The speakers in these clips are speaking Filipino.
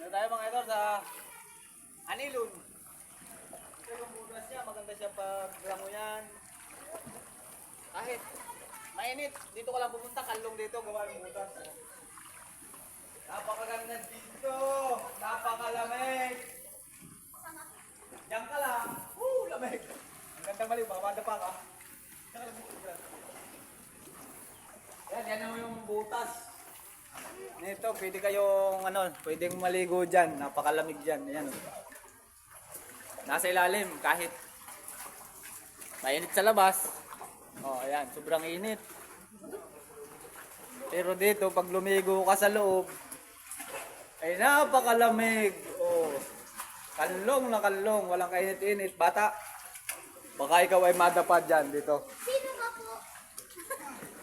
Ano tayo mga idol sa Anilon. Ito yung butas niya, maganda siya pag mo yan. Kahit mainit, dito ka lang pumunta, kalong dito, gawa ng butas. Napakaganda dito, napakalamig. Diyan ka lang, lamig. Ang ganda mali, babada pa ka. Yan naman yung butas. Nito, pwede kayong pwedeng maligo dyan. Napakalamig dyan. Ayan. Nasa ilalim kahit mainit sa labas. Oh, ayan, sobrang init. Pero dito pag lumigo ka sa loob, ay napakalamig. Oh. Kalong na kalong, walang kainit-init. Bata, baka ikaw ay madapa dyan dito. Sino ka po?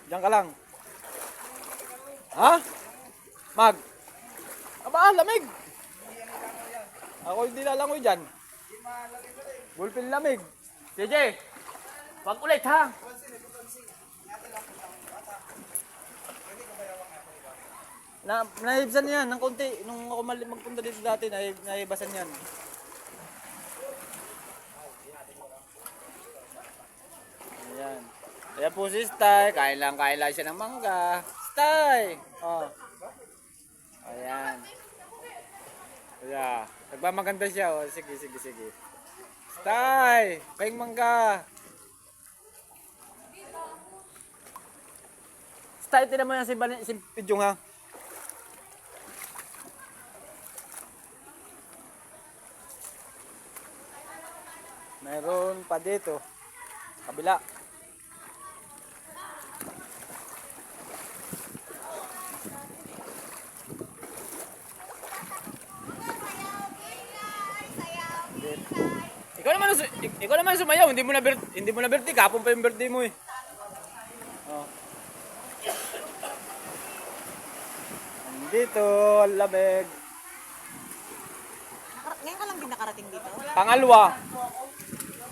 Diyan ka lang. Ha? Mag. Aba, lamig. Ako hindi lalangoy dyan. Bulpin lamig. JJ, wag ulit ha. Nahibsan yan ng konti. Nung ako magpunta dito dati, nahibasan yan. Ayan. Ayan po si Stay. Kain lang siya ng mangga. Stay! Oh. Ayan. Ayan. Nagmamaganda siya. Oh. Sige. Stay! Paing mangga. Stay, tinan mo yan si Pidyong ha. Meron pa dito. Kabila. Ikaw naman sumayaw, hindi mo na birthday, kapon pa yung birthday mo eh. Oh. Dito, ang lamig. Ngayon ka lang din nakarating dito?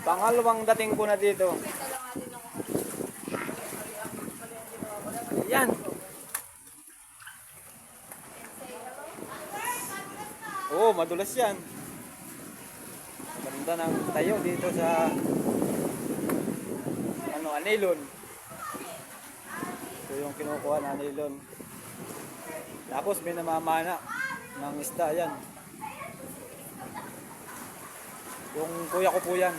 Pangalawang dating ko na dito. Ayan. Oh, madulas yan. Ganda ng tayo dito sa Anilon. Ito yung kinukuha na Anilon. Tapos may namamana ng isda yan. Yung kuya ko po yan.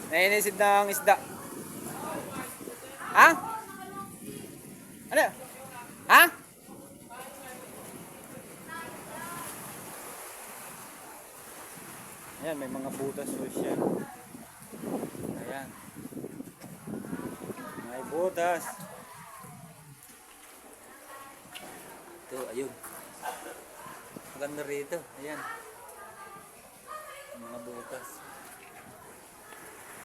Nainisid ng isda. Ha? Ano? Ha? Ayan, may mga butas po siya. Ayan. May butas. Ito, ayun. Maganda rito. Ayan. Mga butas.